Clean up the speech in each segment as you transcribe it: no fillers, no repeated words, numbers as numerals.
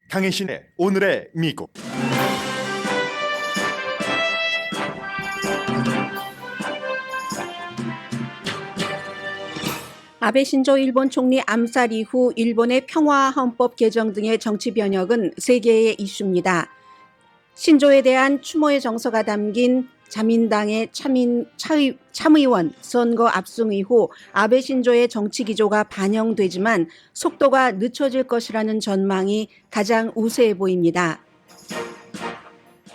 강혜신의 오늘의 미국. 아베 신조 일본 총리 암살 이후 일본의 평화 헌법 개정 등의 정치 변혁은 세계의 이슈입니다. 신조에 대한 추모의 정서가 담긴 자민당의 참의원 선거 압승 이후 아베 신조의 정치 기조가 반영되지만 속도가 늦춰질 것이라는 전망이 가장 우세해 보입니다.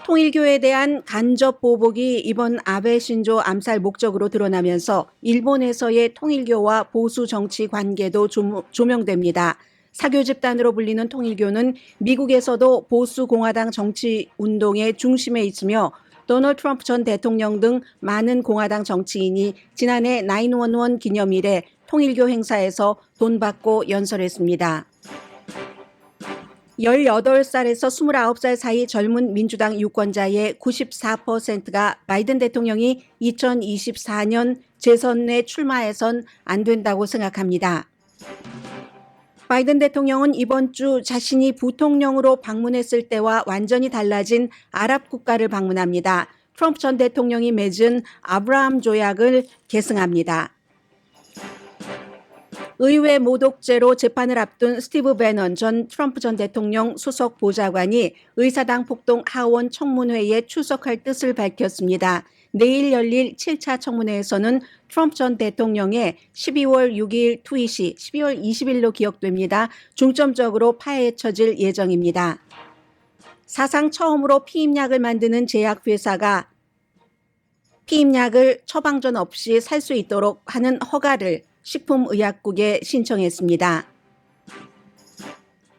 통일교에 대한 간접 보복이 이번 아베 신조 암살 목적으로 드러나면서 일본에서의 통일교와 보수 정치 관계도 조명됩니다. 사교 집단으로 불리는 통일교는 미국에서도 보수 공화당 정치 운동의 중심에 있으며 도널드 트럼프 전 대통령 등 많은 공화당 정치인이 지난해 911 기념일에 통일교 행사에서 돈 받고 연설했습니다. 18살에서 29살 사이 젊은 민주당 유권자의 94%가 바이든 대통령이 2024년 재선에 출마해선 안 된다고 생각합니다. 바이든 대통령은 이번 주 자신이 부통령으로 방문했을 때와 완전히 달라진 아랍 국가를 방문합니다. 트럼프 전 대통령이 맺은 아브라함 조약을 계승합니다. 의회 모독죄로 재판을 앞둔 스티브 배넌 전 트럼프 전 대통령 수석 보좌관이 의사당 폭동 하원 청문회에 출석할 뜻을 밝혔습니다. 내일 열릴 7차 청문회에서는 트럼프 전 대통령의 12월 6일 트윗이 12월 20일로 기억됩니다. 중점적으로 파헤쳐질 예정입니다. 사상 처음으로 피임약을 만드는 제약회사가 피임약을 처방전 없이 살 수 있도록 하는 허가를 식품의약국에 신청했습니다.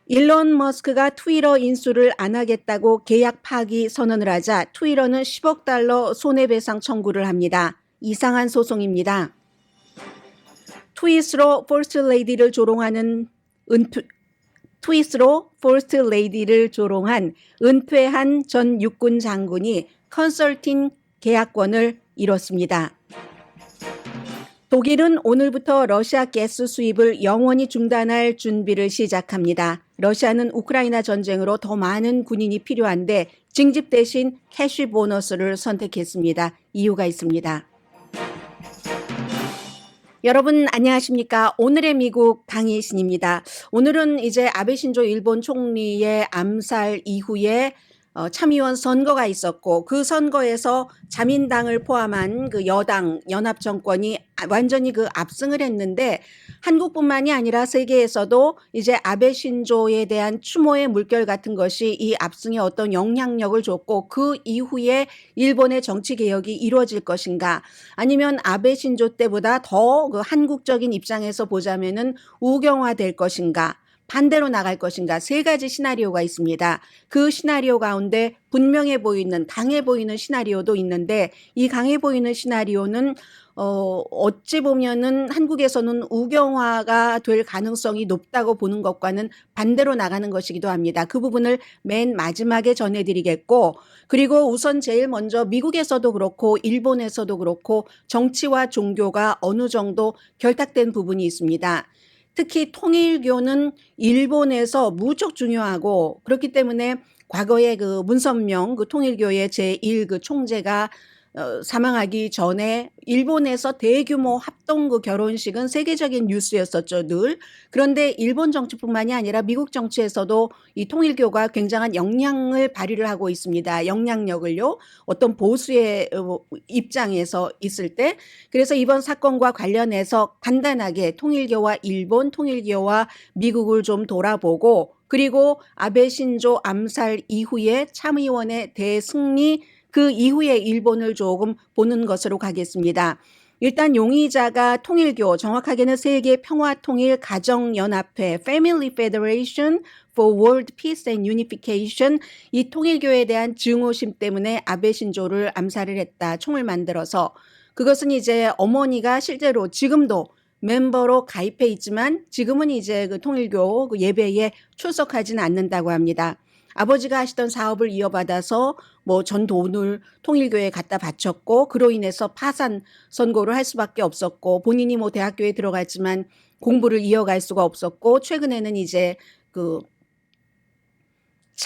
일론 머스크가 트위터 인수를 안 하겠다고 계약 파기 선언을 하자 트위터는 10억 달러 손해배상 청구를 합니다. 이상한 소송입니다. 트윗으로 퍼스트 레이디를 조롱한 은퇴한 전 육군 장군이 컨설팅 계약권을 잃었습니다. 독일은 오늘부터 러시아 가스 수입을 영원히 중단할 준비를 시작합니다. 러시아는 우크라이나 전쟁으로 더 많은 군인이 필요한데 징집 대신 캐시 보너스를 선택했습니다. 이유가 있습니다. 여러분 안녕하십니까? 오늘의 미국 강희신입니다. 오늘은 이제 아베 신조 일본 총리의 암살 이후에 참의원 선거가 있었고 그 선거에서 자민당을 포함한 그 여당 연합 정권이 완전히 그 압승을 했는데 한국뿐만이 아니라 세계에서도 이제 아베 신조에 대한 추모의 물결 같은 것이 이 압승에 어떤 영향력을 줬고 그 이후에 일본의 정치 개혁이 이루어질 것인가 아니면 아베 신조 때보다 더 그 한국적인 입장에서 보자면은 우경화될 것인가 반대로 나갈 것인가 세 가지 시나리오가 있습니다. 그 시나리오 가운데 분명해 보이는 강해 보이는 시나리오도 있는데 이 강해 보이는 시나리오는 어찌 보면은 한국에서는 우경화가 될 가능성이 높다고 보는 것과는 반대로 나가는 것이기도 합니다. 그 부분을 맨 마지막에 전해드리겠고 그리고 우선 제일 먼저 미국에서도 그렇고 일본에서도 그렇고 정치와 종교가 어느 정도 결탁된 부분이 있습니다. 특히 통일교는 일본에서 무척 중요하고 그렇기 때문에 과거에 그 문선명 그 통일교의 제1 그 총재가 사망하기 전에 일본에서 대규모 합동 그 결혼식은 세계적인 뉴스였었죠, 늘. 그런데 일본 정치뿐만이 아니라 미국 정치에서도 이 통일교가 굉장한 영향을 발휘를 하고 있습니다. 영향력을요. 어떤 보수의 입장에서 있을 때. 그래서 이번 사건과 관련해서 간단하게 통일교와 일본, 통일교와 미국을 좀 돌아보고 그리고 아베 신조 암살 이후에 참의원의 대승리 그 이후에 일본을 조금 보는 것으로 가겠습니다. 일단 용의자가 통일교, 정확하게는 세계평화통일가정연합회 Family Federation for World Peace and Unification 이 통일교에 대한 증오심 때문에 아베 신조를 암살을 했다. 총을 만들어서 그것은 이제 어머니가 실제로 지금도 멤버로 가입해 있지만 지금은 이제 그 통일교 그 예배에 출석하지는 않는다고 합니다. 아버지가 하시던 사업을 이어받아서 뭐 전 돈을 통일교에 갖다 바쳤고 그로 인해서 파산 선고를 할 수밖에 없었고 본인이 뭐 대학교에 들어갔지만 공부를 이어갈 수가 없었고 최근에는 이제 그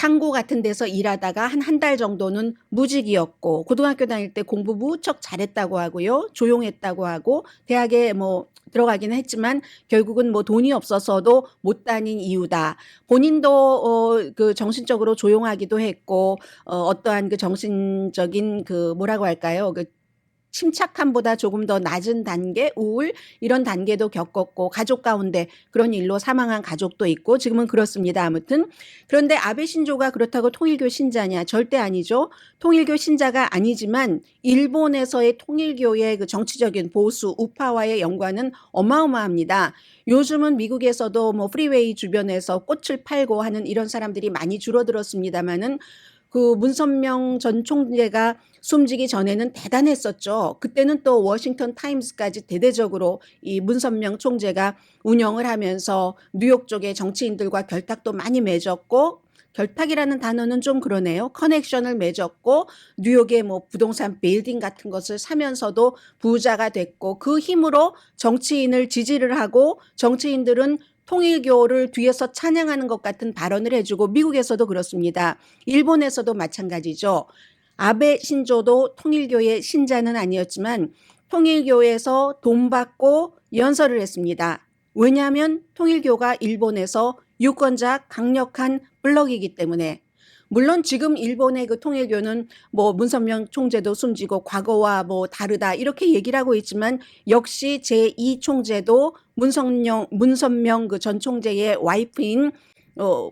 창고 같은 데서 일하다가 한 달 정도는 무직이었고 고등학교 다닐 때 공부 무척 잘했다고 하고요. 조용했다고 하고 대학에 뭐 들어가긴 했지만 결국은 뭐 돈이 없어서도 못 다닌 이유다. 본인도 그 정신적으로 조용하기도 했고 어떠한 그 정신적인 그 뭐라고 할까요? 그 침착함보다 조금 더 낮은 단계, 우울 이런 단계도 겪었고 가족 가운데 그런 일로 사망한 가족도 있고 지금은 그렇습니다. 아무튼 그런데 아베 신조가 그렇다고 통일교 신자냐? 절대 아니죠. 통일교 신자가 아니지만 일본에서의 통일교의 그 정치적인 보수 우파와의 연관은 어마어마합니다. 요즘은 미국에서도 뭐 프리웨이 주변에서 꽃을 팔고 하는 이런 사람들이 많이 줄어들었습니다마는 그 문선명 전 총재가 숨지기 전에는 대단했었죠. 그때는 또 워싱턴 타임스까지 대대적으로 이 문선명 총재가 운영을 하면서 뉴욕 쪽의 정치인들과 결탁도 많이 맺었고 결탁이라는 단어는 좀 그러네요. 커넥션을 맺었고 뉴욕의 뭐 부동산 빌딩 같은 것을 사면서도 부자가 됐고 그 힘으로 정치인을 지지를 하고 정치인들은 통일교를 뒤에서 찬양하는 것 같은 발언을 해주고 미국에서도 그렇습니다. 일본에서도 마찬가지죠. 아베 신조도 통일교의 신자는 아니었지만 통일교에서 돈 받고 연설을 했습니다. 왜냐하면 통일교가 일본에서 유권자 강력한 블록이기 때문에 물론 지금 일본의 그 통일교는 뭐 문선명 총재도 숨지고 과거와 뭐 다르다 이렇게 얘기를 하고 있지만 역시 제2 총재도 문선명 그 전 총재의 와이프인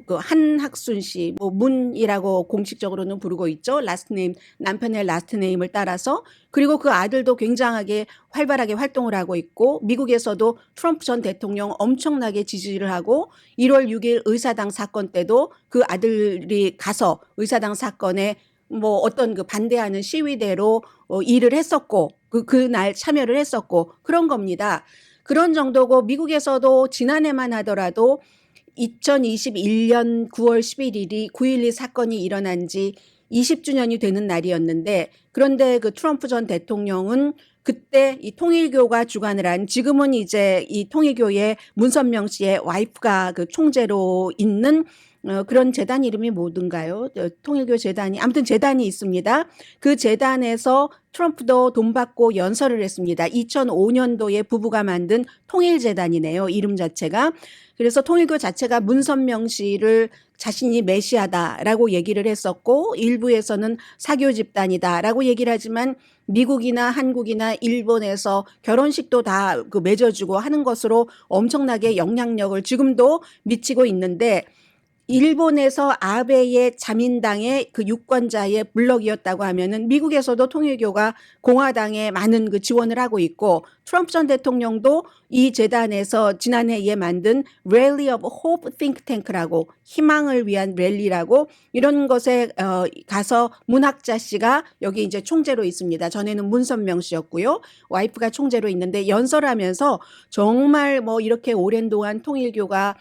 그 한학순 씨, 뭐 문이라고 공식적으로는 부르고 있죠. 라스트 네임, 남편의 라스트 네임을 따라서. 그리고 그 아들도 굉장하게 활발하게 활동을 하고 있고 미국에서도 트럼프 전 대통령 엄청나게 지지를 하고 1월 6일 의사당 사건 때도 그 아들이 가서 의사당 사건에 뭐 어떤 그 반대하는 시위대로 일을 했었고 그날 참여를 했었고 그런 겁니다. 그런 정도고 미국에서도 지난해만 하더라도 2021년 9월 11일이 9.12 사건이 일어난 지 20주년이 되는 날이었는데 그런데 그 트럼프 전 대통령은 그때 이 통일교가 주관을 한 지금은 이제 이 통일교의 문선명 씨의 와이프가 그 총재로 있는 그런 재단 이름이 뭐든가요? 통일교 재단이 아무튼 재단이 있습니다. 그 재단에서 트럼프도 돈 받고 연설을 했습니다. 2005년도에 부부가 만든 통일재단이네요. 이름 자체가. 그래서 통일교 자체가 문선명 씨를 자신이 메시아다라고 얘기를 했었고 일부에서는 사교 집단이다라고 얘기를 하지만 미국이나 한국이나 일본에서 결혼식도 다 그 맺어주고 하는 것으로 엄청나게 영향력을 지금도 미치고 있는데 일본에서 아베의 자민당의 그 유권자의 블록이었다고 하면은 미국에서도 통일교가 공화당에 많은 그 지원을 하고 있고 트럼프 전 대통령도 이 재단에서 지난해에 만든 Rally of Hope Think Tank라고 희망을 위한 랠리라고 이런 것에 가서 문학자 씨가 여기 이제 총재로 있습니다. 전에는 문선명 씨였고요. 와이프가 총재로 있는데 연설하면서 정말 뭐 이렇게 오랜 동안 통일교가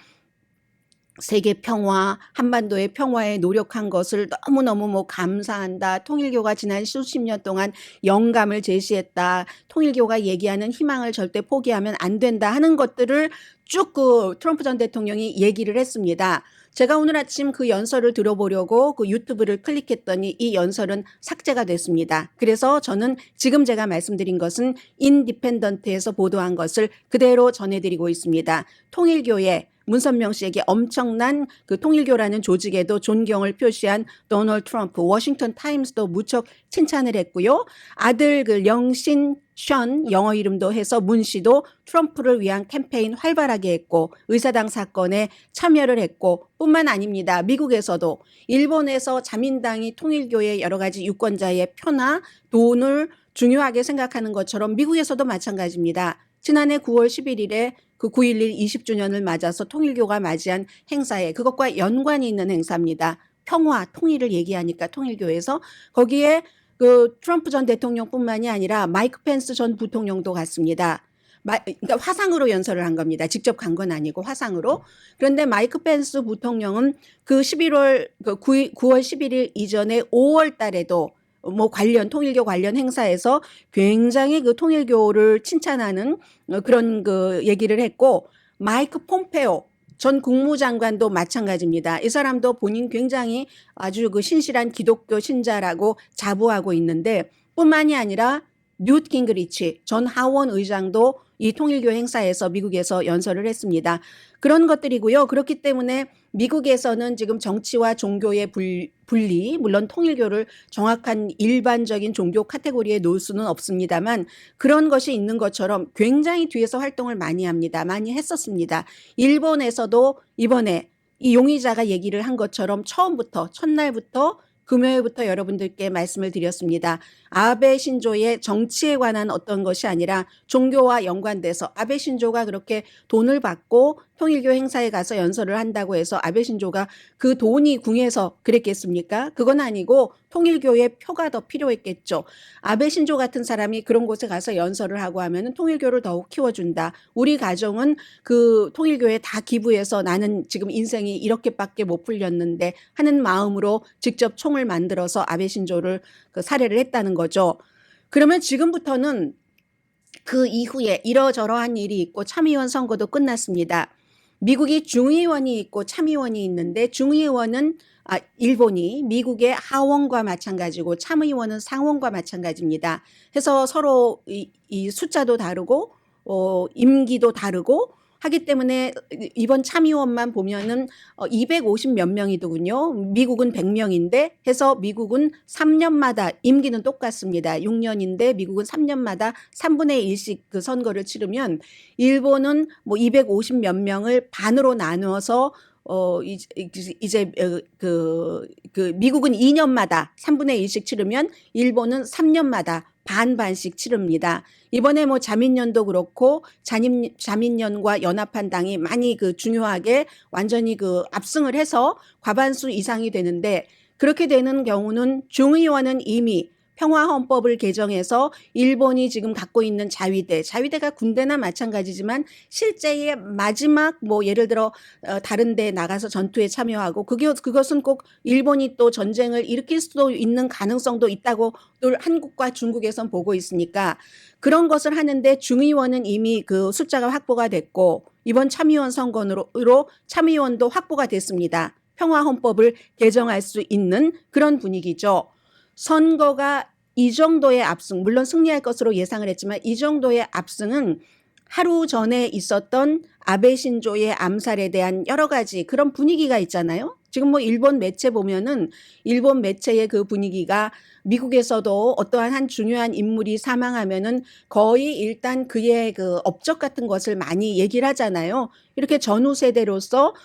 세계 평화, 한반도의 평화에 노력한 것을 너무너무 뭐 감사한다. 통일교가 지난 수십 년 동안 영감을 제시했다. 통일교가 얘기하는 희망을 절대 포기하면 안 된다 하는 것들을 쭉 그 트럼프 전 대통령이 얘기를 했습니다. 제가 오늘 아침 그 연설을 들어보려고 그 유튜브를 클릭했더니 이 연설은 삭제가 됐습니다. 그래서 저는 지금 제가 말씀드린 것은 인디펜던트에서 보도한 것을 그대로 전해드리고 있습니다. 통일교의 문선명 씨에게 엄청난 그 통일교라는 조직에도 존경을 표시한 도널드 트럼프, 워싱턴 타임스도 무척 칭찬을 했고요. 아들 그 영신 션 영어 이름도 해서 문 씨도 트럼프를 위한 캠페인 활발하게 했고 의사당 사건에 참여를 했고 뿐만 아닙니다. 미국에서도 일본에서 자민당이 통일교의 여러 가지 유권자의 표나 돈을 중요하게 생각하는 것처럼 미국에서도 마찬가지입니다. 지난해 9월 11일에 그 9.11 20주년을 맞아서 통일교가 맞이한 행사에 그것과 연관이 있는 행사입니다. 평화, 통일을 얘기하니까 통일교에서 거기에 그 트럼프 전 대통령뿐만이 아니라 마이크 펜스 전 부통령도 갔습니다. 그러니까 화상으로 연설을 한 겁니다. 직접 간 건 아니고 화상으로. 그런데 마이크 펜스 부통령은 그 9월 11일 이전에 5월 달에도 뭐 통일교 관련 행사에서 굉장히 그 통일교를 칭찬하는 그런 그 얘기를 했고 마이크 폼페오 전 국무장관도 마찬가지입니다. 이 사람도 본인 굉장히 아주 그 신실한 기독교 신자라고 자부하고 있는데 뿐만이 아니라 뉴트 깅그리치 전 하원 의장도 이 통일교 행사에서 미국에서 연설을 했습니다. 그런 것들이고요. 그렇기 때문에 미국에서는 지금 정치와 종교의 분리, 물론 통일교를 정확한 일반적인 종교 카테고리에 놓을 수는 없습니다만 그런 것이 있는 것처럼 굉장히 뒤에서 활동을 많이 합니다. 많이 했었습니다. 일본에서도 이번에 이 용의자가 얘기를 한 것처럼 처음부터 첫날부터 금요일부터 여러분들께 말씀을 드렸습니다. 아베 신조의 정치에 관한 어떤 것이 아니라 종교와 연관돼서 아베 신조가 그렇게 돈을 받고 통일교 행사에 가서 연설을 한다고 해서 아베 신조가 그 돈이 궁해서 그랬겠습니까? 그건 아니고 통일교의 표가 더 필요했겠죠. 아베 신조 같은 사람이 그런 곳에 가서 연설을 하고 하면은 통일교를 더욱 키워준다. 우리 가정은 그 통일교에 다 기부해서 나는 지금 인생이 이렇게밖에 못 풀렸는데 하는 마음으로 직접 총을 만들어서 아베 신조를 그 살해를 했다는 거죠. 그러면 지금부터는 그 이후에 이러저러한 일이 있고 참의원 선거도 끝났습니다. 미국이 중의원이 있고 참의원이 있는데 중의원은 일본이 미국의 하원과 마찬가지고 참의원은 상원과 마찬가지입니다. 해서 서로 이 숫자도 다르고 임기도 다르고 하기 때문에 이번 참의원만 보면은 250 몇 명이더군요. 미국은 100명인데 해서 미국은 3년마다 임기는 똑같습니다. 6년인데 미국은 3년마다 3분의 1씩 그 선거를 치르면 일본은 뭐 250 몇 명을 반으로 나누어서 이제 미국은 2년마다 3분의 1씩 치르면 일본은 3년마다 반반씩 치릅니다. 이번에 뭐 자민련도 그렇고 자민련과 연합한 당이 많이 그 중요하게 완전히 그 압승을 해서 과반수 이상이 되는데 그렇게 되는 경우는 중의원은 이미 평화헌법을 개정해서 일본이 지금 갖고 있는 자위대가 군대나 마찬가지지만 실제의 마지막 뭐 예를 들어 다른 데 나가서 전투에 참여하고 그것은 꼭 일본이 또 전쟁을 일으킬 수도 있는 가능성도 있다고 또 한국과 중국에선 보고 있으니까 그런 것을 하는데 중의원은 이미 그 숫자가 확보가 됐고 이번 참의원 선거로 참의원도 확보가 됐습니다. 평화헌법을 개정할 수 있는 그런 분위기죠. 선거가 이 정도의 압승, 물론 승리할 것으로 예상을 했지만 이 정도의 압승은 하루 전에 있었던 아베 신조의 암살에 대한 여러 가지 그런 분위기가 있잖아요. 지금 뭐 일본 매체 보면은 일본 매체의 그 분위기가 미국에서도 어떠한 한 중요한 인물이 사망하면은 거의 일단 그의 그 업적 같은 것을 많이 얘기를 하잖아요. 이렇게 전후 세대로서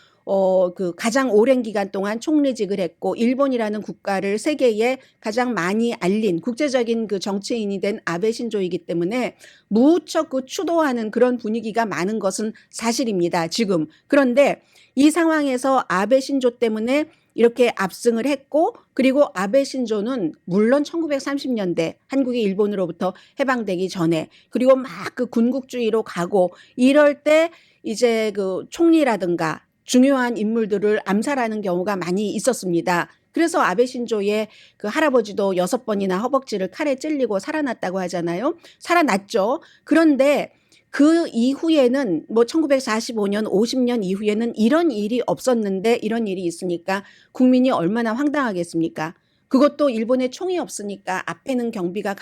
그 가장 오랜 기간 동안 총리직을 했고 일본이라는 국가를 세계에 가장 많이 알린 국제적인 그 정치인이 된 아베 신조이기 때문에 무척 그 추도하는 그런 분위기가 많은 것은 사실입니다. 지금. 그런데 이 상황에서 아베 신조 때문에 이렇게 압승을 했고 그리고 아베 신조는 물론 1930년대 한국이 일본으로부터 해방되기 전에 그리고 막 그 군국주의로 가고 이럴 때 이제 그 총리라든가 중요한 인물들을 암살하는 경우가 많이 있었습니다. 그래서 아베 신조의 그 할아버지도 6번이나 허벅지를 칼에 찔리고 살아났다고 하잖아요. 살아났죠. 그런데 그 이후에는 뭐 1945년, 50년 이후에는 이런 일이 없었는데 이런 일이 있으니까 국민이 얼마나 황당하겠습니까? 그것도 일본에 총이 없으니까 앞에는 경비가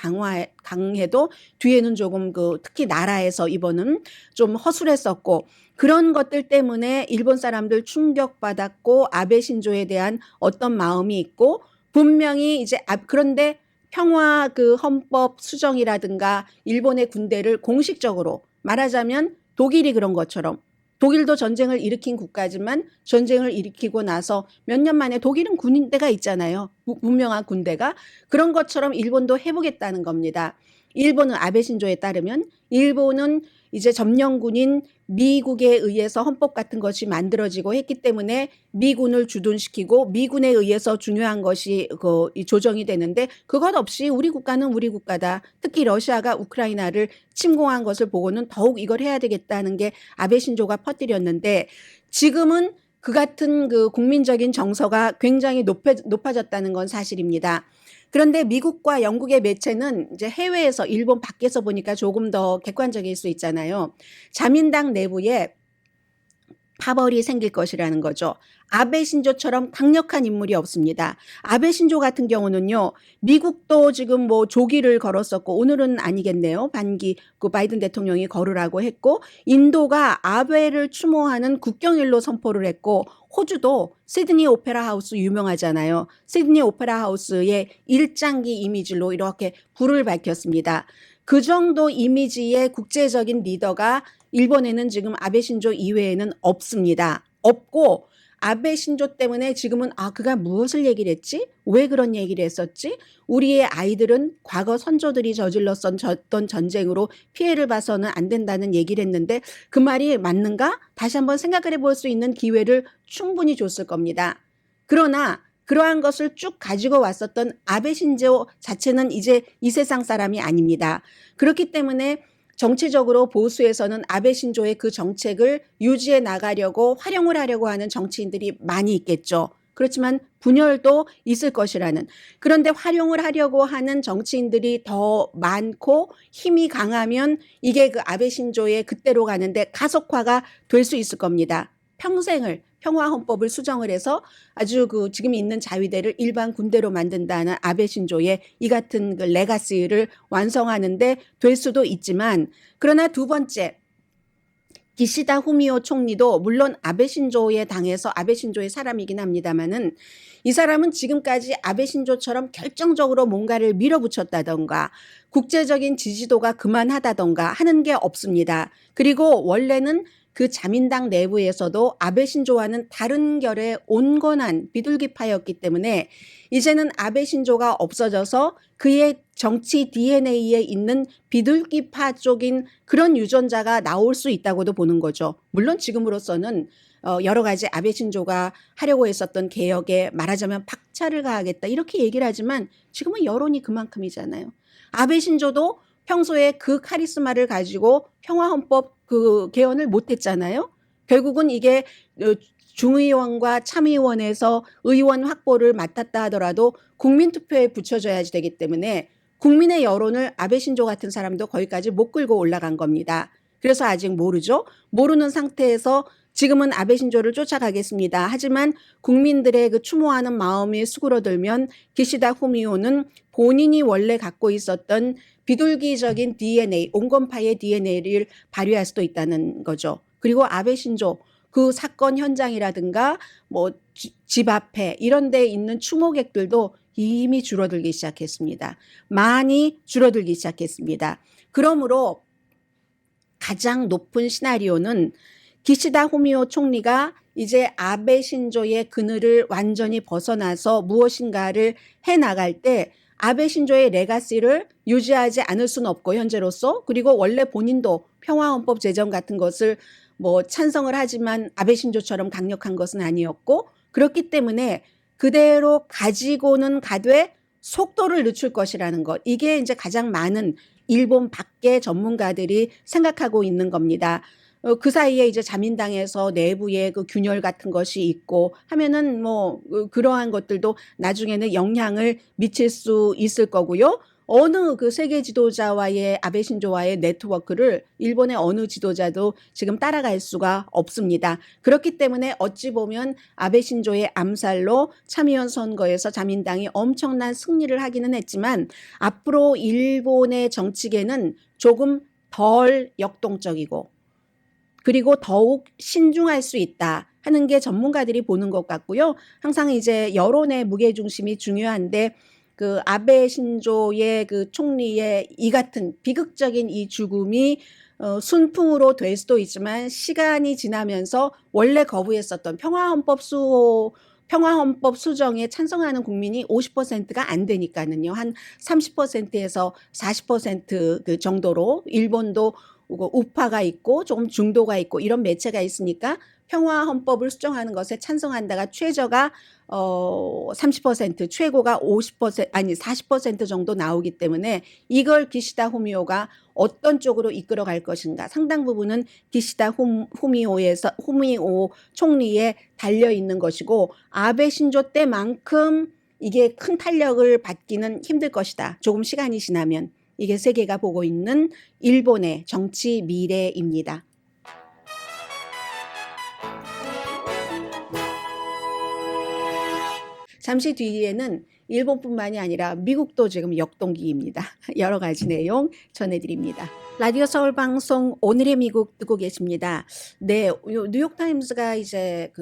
강해도 뒤에는 조금 그 특히 나라에서 이번은 좀 허술했었고 그런 것들 때문에 일본 사람들 충격받았고 아베 신조에 대한 어떤 마음이 있고 분명히 이제 그런데 평화 그 헌법 수정이라든가 일본의 군대를 공식적으로 말하자면 독일이 그런 것처럼 독일도 전쟁을 일으킨 국가지만 전쟁을 일으키고 나서 몇 년 만에 독일은 군대가 있잖아요. 분명한 군대가. 그런 것처럼 일본도 해보겠다는 겁니다. 일본은 아베 신조에 따르면 일본은 이제 점령군인 미국에 의해서 헌법 같은 것이 만들어지고 했기 때문에 미군을 주둔시키고 미군에 의해서 중요한 것이 조정이 되는데 그것 없이 우리 국가는 우리 국가다. 특히 러시아가 우크라이나를 침공한 것을 보고는 더욱 이걸 해야 되겠다는 게 아베 신조가 퍼뜨렸는데 지금은 그 같은 그 국민적인 정서가 굉장히 높아졌다는 건 사실입니다. 그런데 미국과 영국의 매체는 이제 해외에서 일본 밖에서 보니까 조금 더 객관적일 수 있잖아요. 자민당 내부에 파벌이 생길 것이라는 거죠. 아베 신조처럼 강력한 인물이 없습니다. 아베 신조 같은 경우는요, 미국도 지금 뭐 조기를 걸었었고, 오늘은 아니겠네요. 반기, 그 바이든 대통령이 걸으라고 했고, 인도가 아베를 추모하는 국경일로 선포를 했고, 호주도 시드니 오페라 하우스 유명하잖아요. 시드니 오페라 하우스의 일장기 이미지로 이렇게 불을 밝혔습니다. 그 정도 이미지의 국제적인 리더가 일본에는 지금 아베 신조 이외에는 없습니다. 없고 아베 신조 때문에 지금은 그가 무엇을 얘기를 했지? 왜 그런 얘기를 했었지? 우리의 아이들은 과거 선조들이 저질렀던 전쟁으로 피해를 봐서는 안 된다는 얘기를 했는데 그 말이 맞는가? 다시 한번 생각을 해볼 수 있는 기회를 충분히 줬을 겁니다. 그러나 그러한 것을 쭉 가지고 왔었던 아베 신조 자체는 이제 이 세상 사람이 아닙니다. 그렇기 때문에 정치적으로 보수에서는 아베 신조의 그 정책을 유지해 나가려고 활용을 하려고 하는 정치인들이 많이 있겠죠. 그렇지만 분열도 있을 것이라는. 그런데 활용을 하려고 하는 정치인들이 더 많고 힘이 강하면 이게 그 아베 신조의 그때로 가는데 가속화가 될 수 있을 겁니다. 평생을 평화헌법을 수정을 해서 아주 그 지금 있는 자위대를 일반 군대로 만든다는 아베 신조의 이 같은 그 레가시를 완성하는데 될 수도 있지만, 그러나 두 번째, 기시다 후미오 총리도 물론 아베 신조의 당에서 아베 신조의 사람이긴 합니다만은 이 사람은 지금까지 아베 신조처럼 결정적으로 뭔가를 밀어붙였다던가 국제적인 지지도가 그만하다던가 하는 게 없습니다. 그리고 원래는 그 자민당 내부에서도 아베 신조와는 다른 결의 온건한 비둘기파였기 때문에 이제는 아베 신조가 없어져서 그의 정치 DNA에 있는 비둘기파 쪽인 그런 유전자가 나올 수 있다고도 보는 거죠. 물론 지금으로서는 여러 가지 아베 신조가 하려고 했었던 개혁에 말하자면 박차를 가하겠다 이렇게 얘기를 하지만 지금은 여론이 그만큼이잖아요. 아베 신조도 평소에 그 카리스마를 가지고 평화헌법 그 개헌을 못했잖아요. 결국은 이게 중의원과 참의원에서 의원 확보를 맡았다 하더라도 국민투표에 붙여줘야지 되기 때문에 국민의 여론을 아베 신조 같은 사람도 거기까지 못 끌고 올라간 겁니다. 그래서 아직 모르죠. 모르는 상태에서 지금은 아베 신조를 쫓아가겠습니다. 하지만 국민들의 그 추모하는 마음이 수그러들면 기시다 후미오는 본인이 원래 갖고 있었던 비둘기적인 DNA, 온건파의 DNA를 발휘할 수도 있다는 거죠. 그리고 아베 신조 그 사건 현장이라든가 뭐 집 앞에 이런 데 있는 추모객들도 이미 줄어들기 시작했습니다. 많이 줄어들기 시작했습니다. 그러므로 가장 높은 시나리오는 기시다 후미오 총리가 이제 아베 신조의 그늘을 완전히 벗어나서 무엇인가를 해나갈 때 아베 신조의 레가시를 유지하지 않을 수는 없고 현재로서, 그리고 원래 본인도 평화헌법 제정 같은 것을 뭐 찬성을 하지만 아베 신조처럼 강력한 것은 아니었고, 그렇기 때문에 그대로 가지고는 가되 속도를 늦출 것이라는 것, 이게 이제 가장 많은 일본 밖의 전문가들이 생각하고 있는 겁니다. 그 사이에 이제 자민당에서 내부의 그 균열 같은 것이 있고 하면은 뭐 그러한 것들도 나중에는 영향을 미칠 수 있을 거고요. 어느 그 세계 지도자와의 아베 신조와의 네트워크를 일본의 어느 지도자도 지금 따라갈 수가 없습니다. 그렇기 때문에 어찌 보면 아베 신조의 암살로 참의원 선거에서 자민당이 엄청난 승리를 하기는 했지만 앞으로 일본의 정치계는 조금 덜 역동적이고 그리고 더욱 신중할 수 있다 하는 게 전문가들이 보는 것 같고요. 항상 이제 여론의 무게중심이 중요한데 그 아베 신조의 그 총리의 이 같은 비극적인 이 죽음이 순풍으로 될 수도 있지만 시간이 지나면서 원래 거부했었던 평화헌법 수정에 찬성하는 국민이 50%가 안 되니까는요. 한 30%에서 40% 정도로 일본도 우파가 있고 조금 중도가 있고 이런 매체가 있으니까 평화헌법을 수정하는 것에 찬성한다가 최저가 30%, 최고가 50% 아니 40% 정도 나오기 때문에 이걸 기시다 후미오가 어떤 쪽으로 이끌어 갈 것인가 상당 부분은 기시다 후미오 총리에 달려 있는 것이고 아베 신조 때만큼 이게 큰 탄력을 받기는 힘들 것이다. 조금 시간이 지나면. 이게 세계가 보고 있는 일본의 정치 미래입니다. 잠시 뒤에는 일본뿐만이 아니라 미국도 지금 역동기입니다. 여러 가지 내용 전해드립니다. 라디오 서울 방송 오늘의 미국 듣고 계십니다. 네, 뉴욕타임스가 이제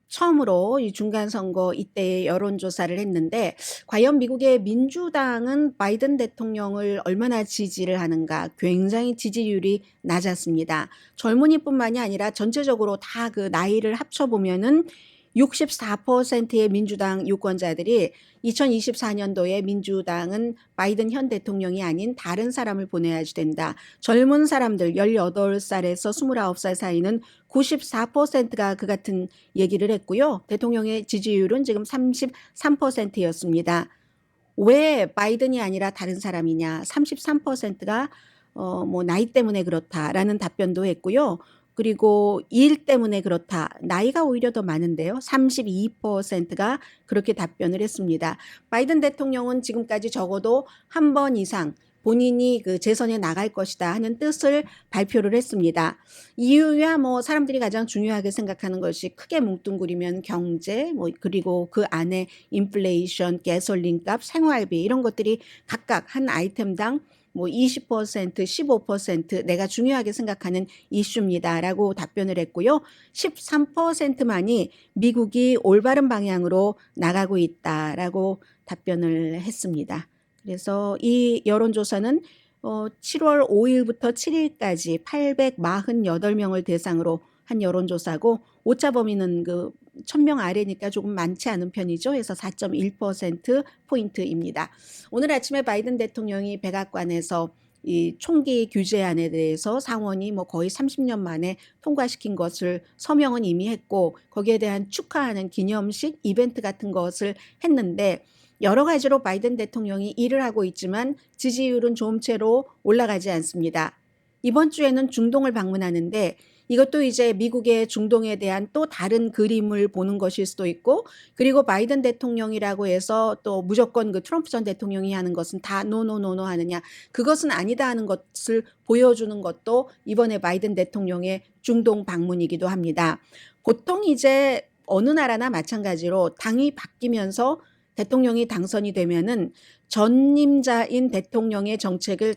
처음으로 이 중간선거 이때의 여론조사를 했는데 과연 미국의 민주당은 바이든 대통령을 얼마나 지지를 하는가, 굉장히 지지율이 낮았습니다. 젊은이뿐만이 아니라 전체적으로 다 그 나이를 합쳐보면은 64%의 민주당 유권자들이 2024년도에 민주당은 바이든 현 대통령이 아닌 다른 사람을 보내야지 된다. 젊은 사람들 18살에서 29살 사이는 94%가 그 같은 얘기를 했고요. 대통령의 지지율은 지금 33%였습니다. 왜 바이든이 아니라 다른 사람이냐? 33%가 뭐 나이 때문에 그렇다라는 답변도 했고요. 그리고 일 때문에 그렇다. 나이가 오히려 더 많은데요. 32%가 그렇게 답변을 했습니다. 바이든 대통령은 지금까지 적어도 한 번 이상 본인이 그 재선에 나갈 것이다 하는 뜻을 발표를 했습니다. 이유야 뭐 사람들이 가장 중요하게 생각하는 것이 크게 뭉뚱그리면 경제, 뭐 그리고 그 안에 인플레이션, 가솔린값, 생활비 이런 것들이 각각 한 아이템당 뭐 20%, 15% 내가 중요하게 생각하는 이슈입니다라고 답변을 했고요. 13%만이 미국이 올바른 방향으로 나가고 있다라고 답변을 했습니다. 그래서 이 여론조사는 7월 5일부터 7일까지 848명을 대상으로 한 여론조사고 오차 범위는 1000명 아래니까 조금 많지 않은 편이죠. 그래서 4.1%포인트입니다. 오늘 아침에 바이든 대통령이 백악관에서 이 총기 규제안에 대해서 상원이 뭐 거의 30년 만에 통과시킨 것을 서명은 이미 했고 거기에 대한 축하하는 기념식 이벤트 같은 것을 했는데 여러 가지로 바이든 대통령이 일을 하고 있지만 지지율은 좀채로 올라가지 않습니다. 이번 주에는 중동을 방문하는데 이것도 이제 미국의 중동에 대한 또 다른 그림을 보는 것일 수도 있고 그리고 바이든 대통령이라고 해서 또 무조건 그 트럼프 전 대통령이 하는 것은 다 노노노노 하느냐 그것은 아니다 하는 것을 보여주는 것도 이번에 바이든 대통령의 중동 방문이기도 합니다. 보통 이제 어느 나라나 마찬가지로 당이 바뀌면서 대통령이 당선이 되면은 전임자인 대통령의 정책을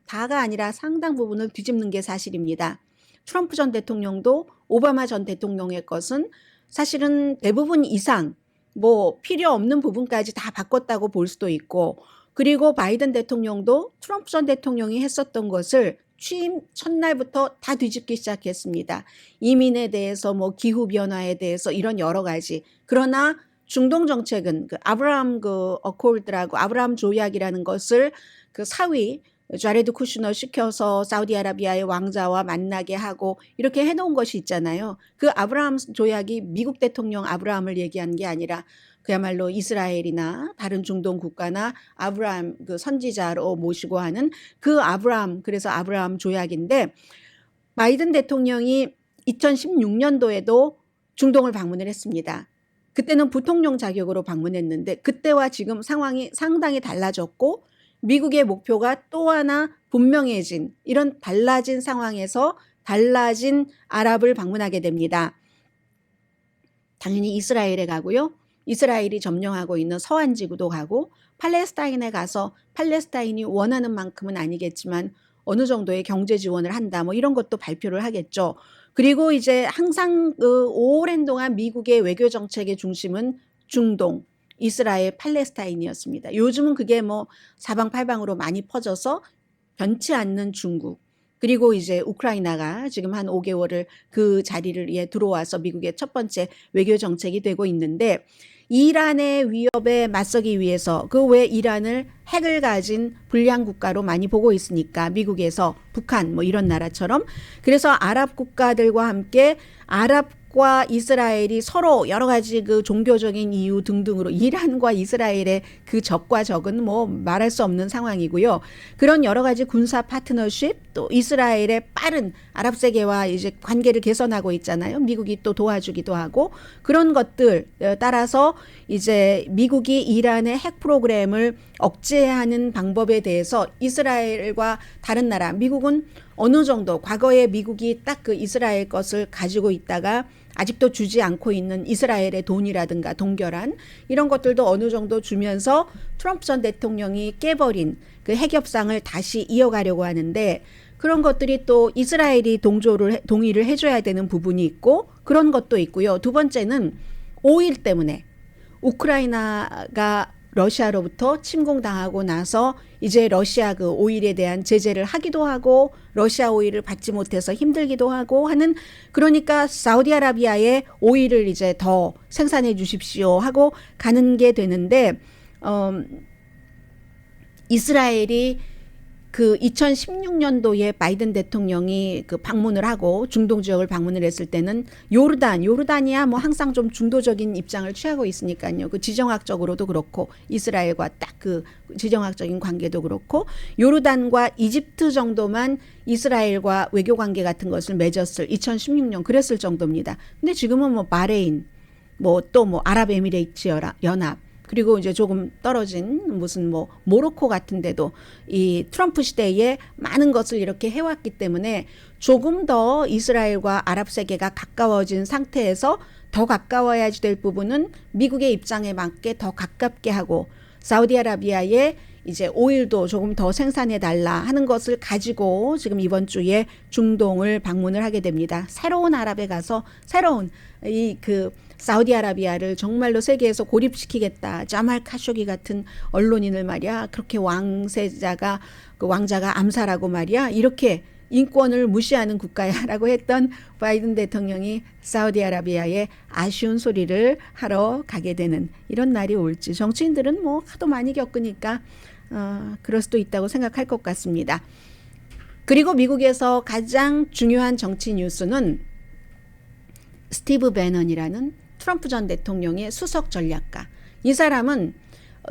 다가 아니라 상당 부분을 뒤집는 게 사실입니다. 트럼프 전 대통령도 오바마 전 대통령의 것은 사실은 대부분 이상 뭐 필요 없는 부분까지 다 바꿨다고 볼 수도 있고 그리고 바이든 대통령도 트럼프 전 대통령이 했었던 것을 취임 첫날부터 다 뒤집기 시작했습니다. 이민에 대해서 뭐 기후 변화에 대해서 이런 여러 가지. 그러나 중동 정책은 아브라함 어콜드라고 아브라함 조약이라는 것을 사위 자레드 쿠슈너 시켜서 사우디아라비아의 왕자와 만나게 하고 이렇게 해놓은 것이 있잖아요. 그 아브라함 조약이 미국 대통령 아브라함을 얘기한 게 아니라 그야말로 이스라엘이나 다른 중동 국가나 아브라함 선지자로 모시고 하는 그 아브라함 그래서 아브라함 조약인데 바이든 대통령이 2016년도에도 중동을 방문을 했습니다. 그때는 부통령 자격으로 방문했는데 그때와 지금 상황이 상당히 달라졌고 미국의 목표가 또 하나 분명해진 이런 달라진 상황에서 달라진 아랍을 방문하게 됩니다. 당연히 이스라엘에 가고요. 이스라엘이 점령하고 있는 서한 지구도 가고 팔레스타인에 가서 팔레스타인이 원하는 만큼은 아니겠지만 어느 정도의 경제 지원을 한다 뭐 이런 것도 발표를 하겠죠. 그리고 이제 항상 오랜 동안 미국의 외교 정책의 중심은 중동, 이스라엘, 팔레스타인이었습니다. 요즘은 그게 뭐 사방팔방으로 많이 퍼져서 변치 않는 중국 그리고 이제 우크라이나가 지금 한 5개월을 그 자리를 들어와서 미국의 첫 번째 외교 정책이 되고 있는데 이란의 위협에 맞서기 위해서 그 왜 이란을 핵을 가진 불량 국가로 많이 보고 있으니까 미국에서 북한 뭐 이런 나라처럼 그래서 아랍 국가들과 함께 아랍과 이스라엘이 서로 여러 가지 그 종교적인 이유 등등으로 이란과 이스라엘의 그 적과 적은 뭐 말할 수 없는 상황이고요. 그런 여러 가지 군사 파트너십 또 이스라엘의 빠른 아랍 세계와 이제 관계를 개선하고 있잖아요. 미국이 또 도와주기도 하고 그런 것들 따라서 이제 미국이 이란의 핵 프로그램을 억제하는 방법에 대해서 이스라엘과 다른 나라 미국은 어느 정도 과거에 미국이 딱 그 이스라엘 것을 가지고 있다가 아직도 주지 않고 있는 이스라엘의 돈이라든가 동결한 이런 것들도 어느 정도 주면서 트럼프 전 대통령이 깨버린 그 핵협상을 다시 이어가려고 하는데, 그런 것들이 또 이스라엘이 동의를 해줘야 되는 부분이 있고 그런 것도 있고요. 두 번째는 5일 때문에 우크라이나가 러시아로부터 침공당하고 나서 이제 러시아 그 오일에 대한 제재를 하기도 하고 러시아 오일을 받지 못해서 힘들기도 하고 하는, 그러니까 사우디아라비아의 오일을 이제 더 생산해 주십시오 하고 가는 게 되는데, 이스라엘이 그 2016년도에 바이든 대통령이 그 방문을 하고 중동 지역을 방문을 했을 때는 요르단이야 뭐 항상 좀 중도적인 입장을 취하고 있으니까요. 그 지정학적으로도 그렇고 이스라엘과 딱 그 지정학적인 관계도 그렇고 요르단과 이집트 정도만 이스라엘과 외교 관계 같은 것을 맺었을 2016년 그랬을 정도입니다. 근데 지금은 뭐 바레인 뭐 또 뭐 아랍에미레이트 연합 그리고 이제 조금 떨어진 무슨 뭐 모로코 같은 데도 이 트럼프 시대에 많은 것을 이렇게 해왔기 때문에 조금 더 이스라엘과 아랍 세계가 가까워진 상태에서 더 가까워야지 될 부분은 미국의 입장에 맞게 더 가깝게 하고 사우디아라비아에 이제 오일도 조금 더 생산해 달라 하는 것을 가지고 지금 이번 주에 중동을 방문을 하게 됩니다. 새로운 아랍에 가서 새로운 이 그 사우디아라비아를 정말로 세계에서 고립시키겠다. 자말 카쇼기 같은 언론인을 말이야. 그렇게 왕세자가 그 왕자가 암살하고 말이야. 이렇게 인권을 무시하는 국가야라고 했던 바이든 대통령이 사우디아라비아에 아쉬운 소리를 하러 가게 되는 이런 날이 올지, 정치인들은 뭐 하도 많이 겪으니까 그럴 수도 있다고 생각할 것 같습니다. 그리고 미국에서 가장 중요한 정치 뉴스는 스티브 배넌이라는 트럼프 전 대통령의 수석 전략가. 이 사람은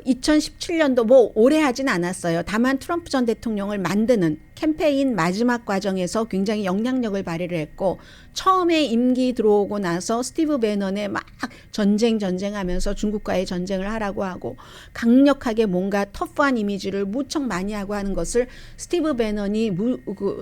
2017년도 뭐 오래 하진 않았어요. 다만 트럼프 전 대통령을 만드는 캠페인 마지막 과정에서 굉장히 영향력을 발휘를 했고, 처음에 임기 들어오고 나서 스티브 배넌에 막 전쟁하면서 중국과의 전쟁을 하라고 하고 강력하게 뭔가 터프한 이미지를 무척 많이 하고 하는 것을 스티브 배넌이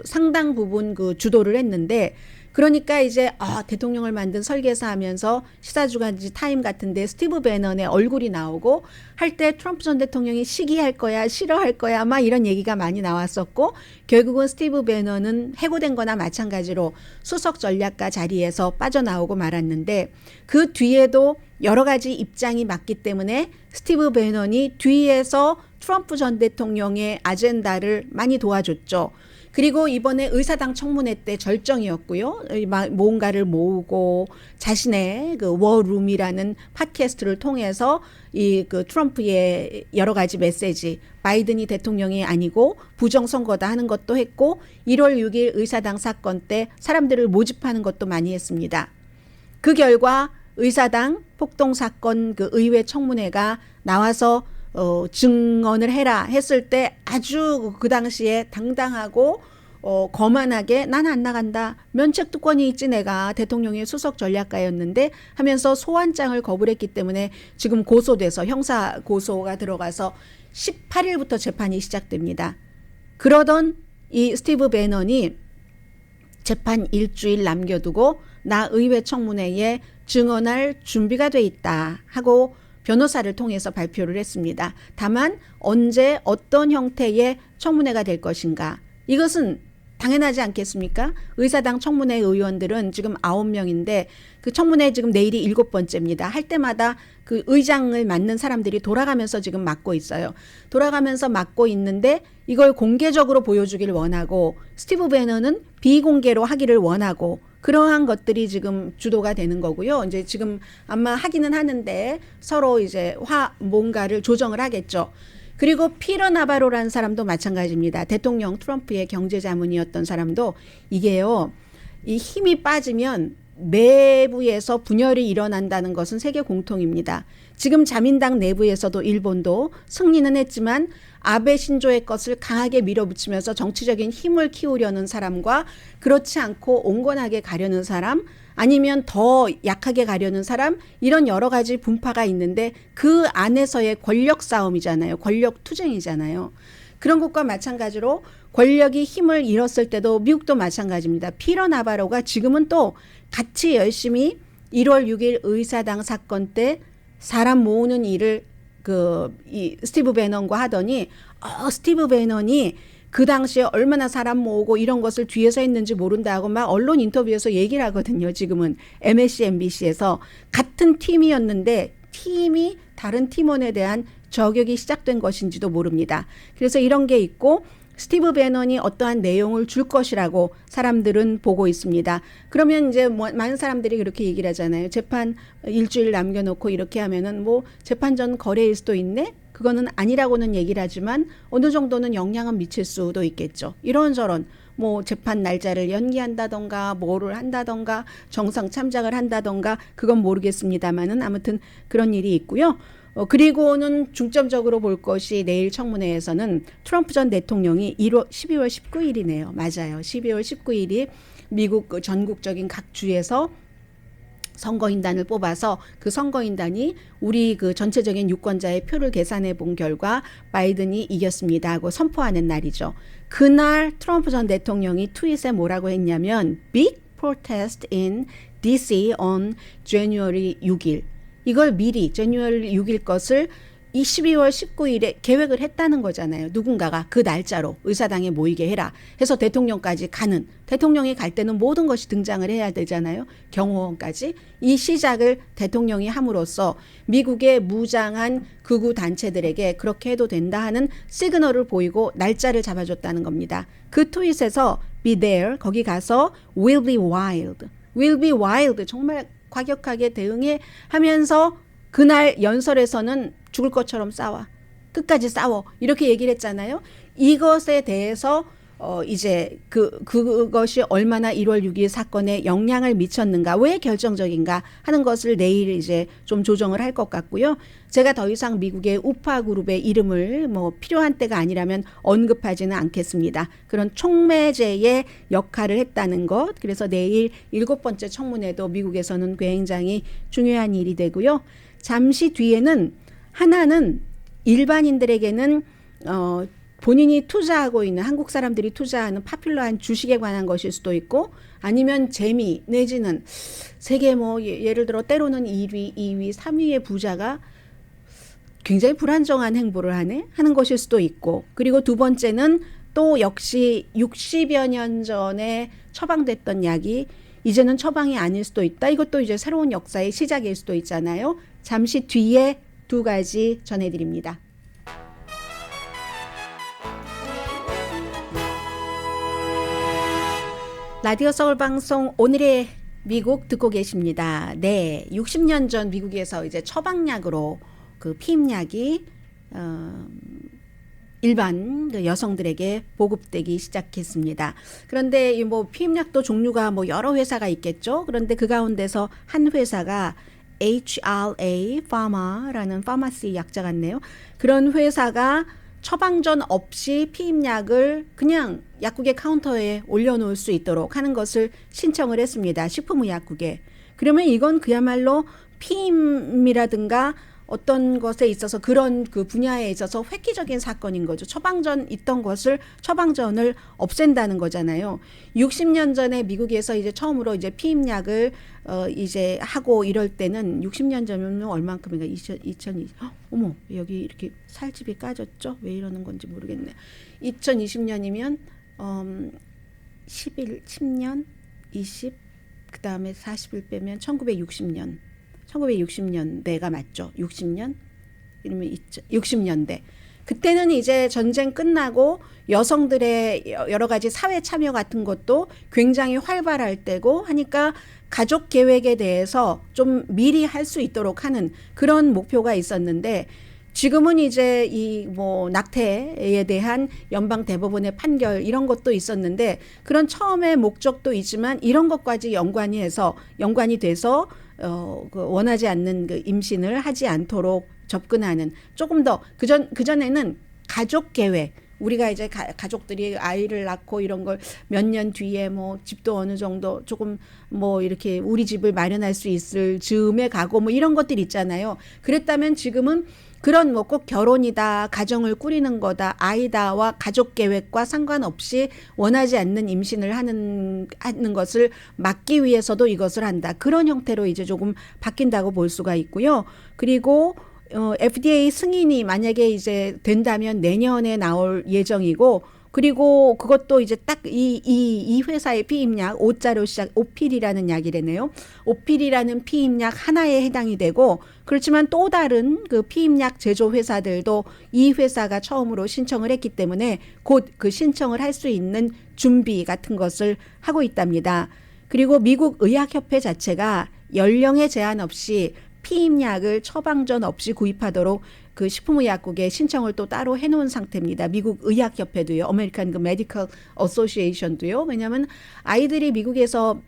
상당 부분 그 주도를 했는데, 그러니까 이제 대통령을 만든 설계사 하면서 시사주간지 타임 같은데 스티브 배넌의 얼굴이 나오고 할 때 트럼프 전 대통령이 시기할 거야 싫어할 거야 막 이런 얘기가 많이 나왔었고, 결국은 스티브 배넌은 해고된 거나 마찬가지로 수석 전략가 자리에서 빠져나오고 말았는데, 그 뒤에도 여러 가지 입장이 맞기 때문에 스티브 배넌이 뒤에서 트럼프 전 대통령의 아젠다를 많이 도와줬죠. 그리고 이번에 의사당 청문회 때 절정이었고요. 뭔가를 모으고 자신의 그 워룸이라는 팟캐스트를 통해서 이 그 트럼프의 여러 가지 메시지, 바이든이 대통령이 아니고 부정선거다 하는 것도 했고, 1월 6일 의사당 사건 때 사람들을 모집하는 것도 많이 했습니다. 그 결과 의사당 폭동 사건 그 의회 청문회가 나와서 증언을 해라 했을 때 아주 그 당시에 당당하고 거만하게 난 안 나간다. 면책특권이 있지 내가 대통령의 수석 전략가였는데 하면서 소환장을 거부했기 때문에 지금 고소돼서 형사 고소가 들어가서 18일부터 재판이 시작됩니다. 그러던 이 스티브 배넌이 재판 일주일 남겨두고 나 의회 청문회에 증언할 준비가 돼 있다 하고 변호사를 통해서 발표를 했습니다. 다만 언제 어떤 형태의 청문회가 될 것인가, 이것은 당연하지 않겠습니까? 의사당 청문회 의원들은 지금 9명인데 그 청문회 지금 내일이 7번째입니다. 할 때마다 그 의장을 맡는 사람들이 돌아가면서 지금 맡고 있어요. 돌아가면서 맡고 있는데 이걸 공개적으로 보여주기를 원하고 스티브 배넌은 비공개로 하기를 원하고, 그러한 것들이 지금 주도가 되는 거고요. 이제 지금 아마 하기는 하는데 서로 이제 뭔가를 조정을 하겠죠. 그리고 피터 나바로라는 사람도 마찬가지입니다. 대통령 트럼프의 경제자문이었던 사람도 이게요, 이 힘이 빠지면 내부에서 분열이 일어난다는 것은 세계 공통입니다. 지금 자민당 내부에서도 일본도 승리는 했지만 아베 신조의 것을 강하게 밀어붙이면서 정치적인 힘을 키우려는 사람과 그렇지 않고 온건하게 가려는 사람, 아니면 더 약하게 가려는 사람, 이런 여러 가지 분파가 있는데 그 안에서의 권력 싸움이잖아요. 권력 투쟁이잖아요. 그런 것과 마찬가지로 권력이 힘을 잃었을 때도 미국도 마찬가지입니다. 피터 나바로가 지금은 또 같이 열심히 1월 6일 의사당 사건 때 사람 모으는 일을 이 스티브 배넌과 하더니 스티브 배넌이 그 당시에 얼마나 사람 모으고 이런 것을 뒤에서 했는지 모른다고 막 언론 인터뷰에서 얘기를 하거든요. 지금은 MSC, MBC에서 같은 팀이었는데 팀이 다른 팀원에 대한 저격이 시작된 것인지도 모릅니다. 그래서 이런 게 있고 스티브 배넌이 어떠한 내용을 줄 것이라고 사람들은 보고 있습니다. 그러면 이제 많은 사람들이 그렇게 얘기를 하잖아요. 재판 일주일 남겨놓고 이렇게 하면은 뭐 재판 전 거래일 수도 있네? 그거는 아니라고는 얘기를 하지만 어느 정도는 영향은 미칠 수도 있겠죠. 이런저런 뭐 재판 날짜를 연기한다던가 뭐를 한다던가 정상 참작을 한다던가 그건 모르겠습니다만은 아무튼 그런 일이 있고요. 그리고는 중점적으로 볼 것이 내일 청문회에서는 트럼프 전 대통령이 12월 19일이네요. 맞아요. 12월 19일이 미국 전국적인 각 주에서 선거인단을 뽑아서 그 선거인단이 우리 그 전체적인 유권자의 표를 계산해 본 결과 바이든이 이겼습니다 하고 선포하는 날이죠. 그날 트럼프 전 대통령이 트윗에 뭐라고 했냐면 Big protest in DC on January 6일. 이걸 미리 January 6일 것을 이 12월 19일에 계획을 했다는 거잖아요. 누군가가 그 날짜로 의사당에 모이게 해라 해서 대통령까지 가는, 대통령이 갈 때는 모든 것이 등장을 해야 되잖아요. 경호원까지. 이 시작을 대통령이 함으로써 미국의 무장한 극우 단체들에게 그렇게 해도 된다 하는 시그널을 보이고 날짜를 잡아줬다는 겁니다. 그 트윗에서 be there, 거기 가서 will be wild, will be wild, 정말 과격하게 대응해 하면서 그날 연설에서는 죽을 것처럼 싸워. 끝까지 싸워. 이렇게 얘기를 했잖아요. 이것에 대해서 이제 그것이 얼마나 1월 6일 사건에 영향을 미쳤는가, 왜 결정적인가 하는 것을 내일 이제 좀 조정을 할 것 같고요. 제가 더 이상 미국의 우파 그룹의 이름을 뭐 필요한 때가 아니라면 언급하지는 않겠습니다. 그런 촉매제의 역할을 했다는 것. 그래서 내일 7번째 청문회도 미국에서는 굉장히 중요한 일이 되고요. 잠시 뒤에는 하나는 일반인들에게는 본인이 투자하고 있는, 한국 사람들이 투자하는 파퓰러한 주식에 관한 것일 수도 있고, 아니면 재미 내지는 세계 뭐 예를 들어 때로는 1위, 2위, 3위의 부자가 굉장히 불안정한 행보를 하는 것일 수도 있고, 그리고 두 번째는 또 역시 60여 년 전에 처방됐던 약이 이제는 처방이 아닐 수도 있다. 이것도 이제 새로운 역사의 시작일 수도 있잖아요. 잠시 뒤에 두 가지 전해드립니다. 라디오 서울 방송 오늘의 미국 듣고 계십니다. 네, 60년 전 미국에서 이제 처방약으로 그 피임약이 일반 여성들에게 보급되기 시작했습니다. 그런데 이 뭐 피임약도 종류가 뭐 여러 회사가 있겠죠. 그런데 그 가운데서 한 회사가 HRA Pharma라는 파마시 약자 같네요. 그런 회사가 처방전 없이 피임약을 그냥 약국의 카운터에 올려놓을 수 있도록 하는 것을 신청을 했습니다. 식품의약국에. 그러면 이건 그야말로 피임이라든가 어떤 것에 있어서 그런 그 분야에 있어서 획기적인 사건인 거죠. 처방전 있던 것을 처방전을 없앤다는 거잖아요. 60년 전에 미국에서 이제 처음으로 이제 피임약을 이제 하고 이럴 때는 60년 전이면 얼만큼인가? 2020. 어머, 여기 이렇게 살집이 까졌죠? 왜 이러는 건지 모르겠네. 2020년이면 10년, 20, 그다음에 40일 빼면 1960년. 1960년대가 맞죠. 60년? 이러면 60년대. 그때는 이제 전쟁 끝나고 여성들의 여러 가지 사회 참여 같은 것도 굉장히 활발할 때고 하니까 가족 계획에 대해서 좀 미리 할 수 있도록 하는 그런 목표가 있었는데, 지금은 이제 이 뭐 낙태에 대한 연방 대법원의 판결 이런 것도 있었는데, 그런 처음의 목적도 있지만 이런 것까지 연관이 돼서 그 원하지 않는 그 임신을 하지 않도록 접근하는, 조금 더 그전에는 가족 계획, 우리가 이제 가족들이 아이를 낳고 이런 걸 몇 년 뒤에 뭐 집도 어느 정도 조금 뭐 이렇게 우리 집을 마련할 수 있을 즈음에 가고 뭐 이런 것들 있잖아요. 그랬다면 지금은 그런 뭐 꼭 결혼이다, 가정을 꾸리는 거다, 아이다와 가족 계획과 상관없이 원하지 않는 임신을 하는 것을 막기 위해서도 이것을 한다. 그런 형태로 이제 조금 바뀐다고 볼 수가 있고요. 그리고 FDA 승인이 만약에 이제 된다면 내년에 나올 예정이고, 그리고 그것도 이제 딱 이 회사의 피임약, 오자로 시작, 오필이라는 약이래네요. 오필이라는 피임약 하나에 해당이 되고, 그렇지만 또 다른 그 피임약 제조 회사들도 이 회사가 처음으로 신청을 했기 때문에 곧 그 신청을 할 수 있는 준비 같은 것을 하고 있답니다. 그리고 미국 의학협회 자체가 연령에 제한 없이 피임약을 처방전 없이 구입하도록 그 식품의약국에 신청을 또 따로 해놓은 상태입니다. 미국 의학협회도요, 아메리칸 그 메디컬 어소시에이션도요. 왜냐하면 아이들이 미국에서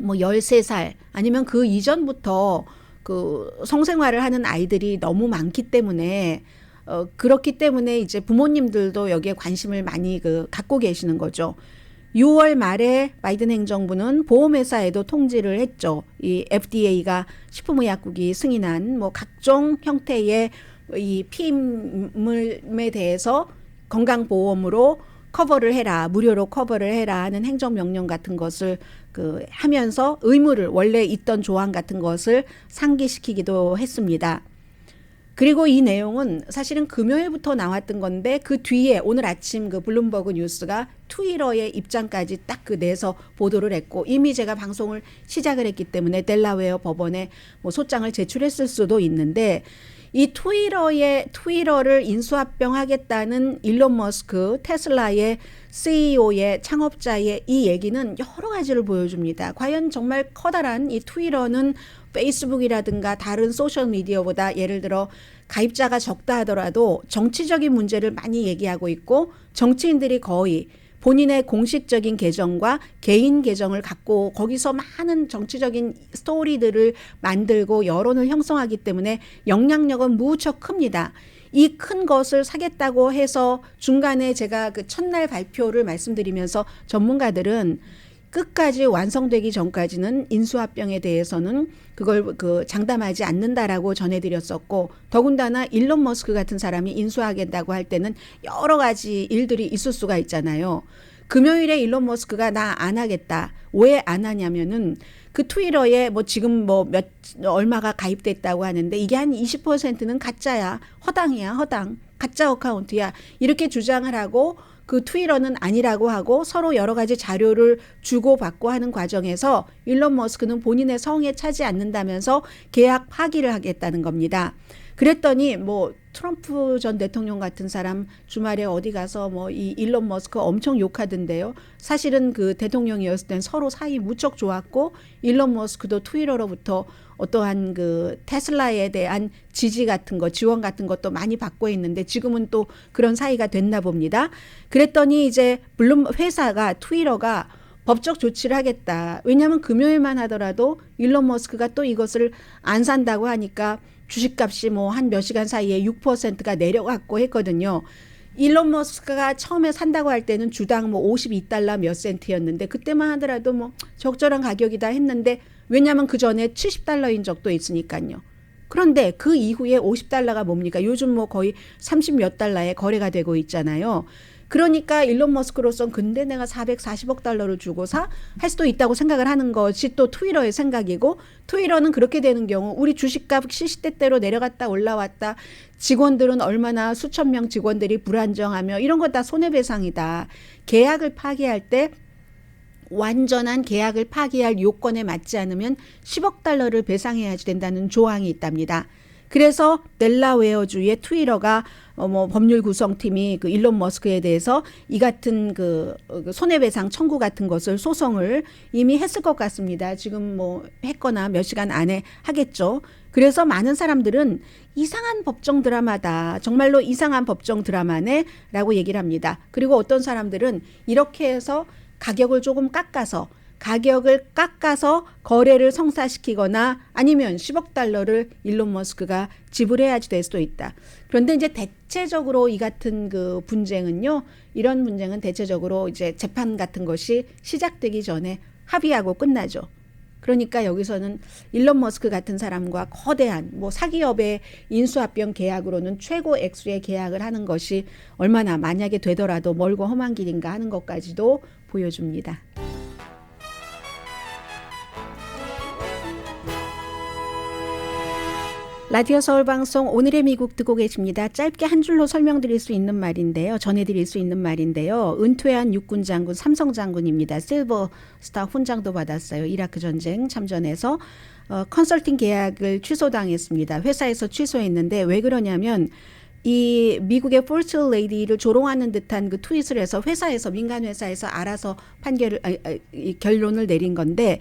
뭐 13살 아니면 그 이전부터 그 성생활을 하는 아이들이 너무 많기 때문에 그렇기 때문에 이제 부모님들도 여기에 관심을 많이 갖고 계시는 거죠. 6월 말에 바이든 행정부는 보험회사에도 통지를 했죠. 이 FDA가 식품의약국이 승인한 뭐 각종 형태의 이 피임물에 대해서 건강보험으로 커버를 해라, 무료로 커버를 해라 하는 행정명령 같은 것을 하면서 의무를, 원래 있던 조항 같은 것을 상기시키기도 했습니다. 그리고 이 내용은 사실은 금요일부터 나왔던 건데 그 뒤에 오늘 아침 그 블룸버그 뉴스가 트위터의 입장까지 딱 내서 보도를 했고, 이미 제가 방송을 시작을 했기 때문에 델라웨어 법원에 뭐 소장을 제출했을 수도 있는데, 이 트위터를 인수합병하겠다는 일론 머스크 테슬라의 CEO의 창업자의 이 얘기는 여러 가지를 보여줍니다. 과연 정말 커다란 이 트위터는 페이스북이라든가 다른 소셜미디어보다 예를 들어 가입자가 적다 하더라도 정치적인 문제를 많이 얘기하고 있고, 정치인들이 거의 본인의 공식적인 계정과 개인 계정을 갖고 거기서 많은 정치적인 스토리들을 만들고 여론을 형성하기 때문에 영향력은 무척 큽니다. 이 큰 것을 사겠다고 해서 중간에 제가 그 첫날 발표를 말씀드리면서 전문가들은 끝까지 완성되기 전까지는 인수합병에 대해서는 그걸 장담하지 않는다라고 전해드렸었고, 더군다나 일론 머스크 같은 사람이 인수하겠다고 할 때는 여러 가지 일들이 있을 수가 있잖아요. 금요일에 일론 머스크가 나 안 하겠다. 왜 안 하냐면은 그 트위터에 뭐 지금 뭐 얼마가 가입됐다고 하는데 이게 한 20%는 가짜야. 허당이야, 허당. 가짜 어카운트야. 이렇게 주장을 하고 그 트위터는 아니라고 하고 서로 여러 가지 자료를 주고받고 하는 과정에서 일론 머스크는 본인의 성에 차지 않는다면서 계약 파기를 하겠다는 겁니다. 그랬더니 뭐 트럼프 전 대통령 같은 사람 주말에 어디 가서 뭐 이 일론 머스크 엄청 욕하던데요. 사실은 그 대통령이었을 땐 서로 사이 무척 좋았고, 일론 머스크도 트위터로부터 어떠한 그 테슬라에 대한 지지 같은 거, 지원 같은 것도 많이 받고 있는데 지금은 또 그런 사이가 됐나 봅니다. 그랬더니 이제 물론 회사가 트위터가 법적 조치를 하겠다. 왜냐하면 금요일만 하더라도 일론 머스크가 또 이것을 안 산다고 하니까 주식값이 뭐 한 몇 시간 사이에 6%가 내려갔고 했거든요. 일론 머스크가 처음에 산다고 할 때는 주당 뭐 52달러 몇 센트였는데 그때만 하더라도 뭐 적절한 가격이다 했는데, 왜냐하면 그 전에 70달러인 적도 있으니까요. 그런데 그 이후에 50달러가 뭡니까? 요즘 뭐 거의 30 몇 달러에 거래가 되고 있잖아요. 그러니까 일론 머스크로선 근데 내가 440억 달러를 주고 할 수도 있다고 생각을 하는 것이 또 트위터의 생각이고, 트위터는 그렇게 되는 경우 우리 주식값 시시때때로 내려갔다 올라왔다, 직원들은 얼마나 수천 명 직원들이 불안정하며 이런 거 다 손해배상이다. 계약을 파기할 때 완전한 계약을 파기할 요건에 맞지 않으면 10억 달러를 배상해야 된다는 조항이 있답니다. 그래서 델라웨어주의 트위터가 뭐 법률 구성팀이 그 일론 머스크에 대해서 이 같은 그 손해배상 청구 같은 것을 소송을 이미 했을 것 같습니다. 지금 뭐 했거나 몇 시간 안에 하겠죠. 그래서 많은 사람들은 이상한 법정 드라마다, 정말로 이상한 법정 드라마네 라고 얘기를 합니다. 그리고 어떤 사람들은 이렇게 해서 가격을 깎아서 거래를 성사시키거나 아니면 10억 달러를 일론 머스크가 지불해야지 될 수도 있다. 그런데 이제 대체적으로 이 같은 그 분쟁은요, 이런 분쟁은 대체적으로 이제 재판 같은 것이 시작되기 전에 합의하고 끝나죠. 그러니까 여기서는 일론 머스크 같은 사람과 거대한 뭐 사기업의 인수합병 계약으로는 최고 액수의 계약을 하는 것이 얼마나 만약에 되더라도 멀고 험한 길인가 하는 것까지도 보여줍니다. 라디오 서울방송 오늘의 미국 듣고 계십니다. 짧게 한 줄로 설명드릴 수 있는 말인데요. 전해드릴 수 있는 말인데요. 은퇴한 육군 장군 삼성 장군입니다. 실버 스타 훈장도 받았어요. 이라크 전쟁 참전해서 컨설팅 계약을 취소당했습니다. 회사에서 취소했는데 왜 그러냐면 이 미국의 퍼스트 레이디를 조롱하는 듯한 그 트윗을 해서 회사에서 민간 회사에서 알아서 결론을 내린 건데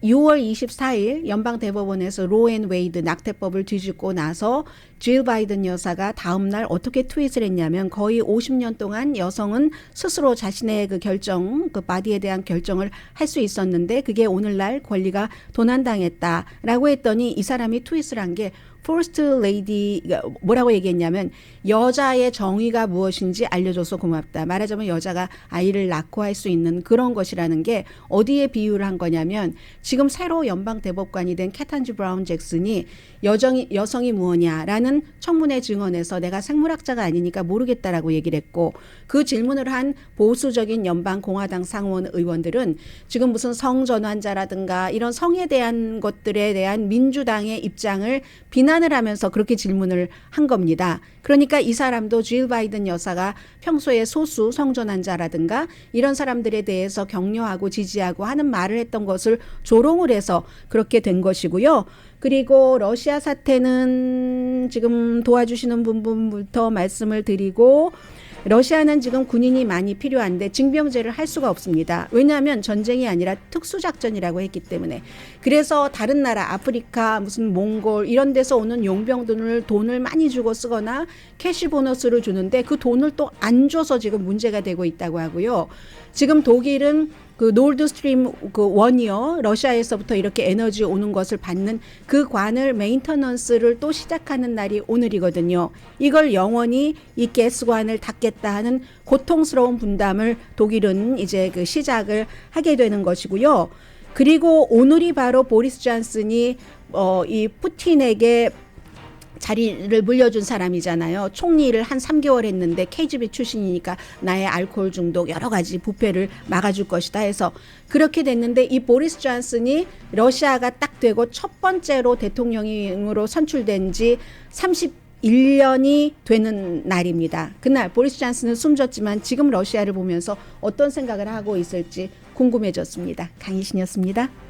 6월 24일 연방대법원에서 로 앤 웨이드 낙태법을 뒤집고 나서 질 바이든 여사가 다음 날 어떻게 트윗을 했냐면 거의 50년 동안 여성은 스스로 자신의 그 결정, 그 바디에 대한 결정을 할 수 있었는데 그게 오늘날 권리가 도난당했다라고 했더니 이 사람이 트윗을 한 게 퍼스트 레이디가 뭐라고 얘기했냐면 여자의 정의가 무엇인지 알려줘서 고맙다. 말하자면 여자가 아이를 낳고 할 수 있는 그런 것이라는 게 어디에 비유를 한 거냐면 지금 새로 연방대법관이 된 캐탄지 브라운 잭슨이 여성이 무엇냐라는 청문회 증언에서 내가 생물학자가 아니니까 모르겠다라고 얘기를 했고 그 질문을 한 보수적인 연방공화당 상원 의원들은 지금 무슨 성전환자라든가 이런 성에 대한 것들에 대한 민주당의 입장을 비난을 하면서 그렇게 질문을 한 겁니다. 그러니까 이 사람도 질 바이든 여사가 평소에 소수 성전환자라든가 이런 사람들에 대해서 격려하고 지지하고 하는 말을 했던 것을 조롱을 해서 그렇게 된 것이고요. 그리고 러시아 사태는 지금 도와주시는 분부터 말씀을 드리고 러시아는 지금 군인이 많이 필요한데 징병제를 할 수가 없습니다. 왜냐하면 전쟁이 아니라 특수작전이라고 했기 때문에. 그래서 다른 나라 아프리카 무슨 몽골 이런 데서 오는 용병들을 돈을 많이 주고 쓰거나 캐시 보너스를 주는데 그 돈을 또 안 줘서 지금 문제가 되고 있다고 하고요. 지금 독일은 그 노르드 스트림 그 1이요. 러시아에서부터 이렇게 에너지 오는 것을 받는 그 관을 메인터넌스를 또 시작하는 날이 오늘이거든요. 이걸 영원히 이 가스관을 닫겠다 하는 고통스러운 분담을 독일은 이제 그 시작을 하게 되는 것이고요. 그리고 오늘이 바로 보리스 존슨이 이 푸틴에게 자리를 물려준 사람이잖아요. 총리를 한 3개월 했는데 KGB 출신이니까 나의 알코올 중독 여러 가지 부패를 막아줄 것이다 해서 그렇게 됐는데 이 보리스 존슨이 러시아가 딱 되고 첫 번째로 대통령으로 선출된 지 31년이 되는 날입니다. 그날 보리스 존슨은 숨졌지만 지금 러시아를 보면서 어떤 생각을 하고 있을지 궁금해졌습니다. 강희신이었습니다.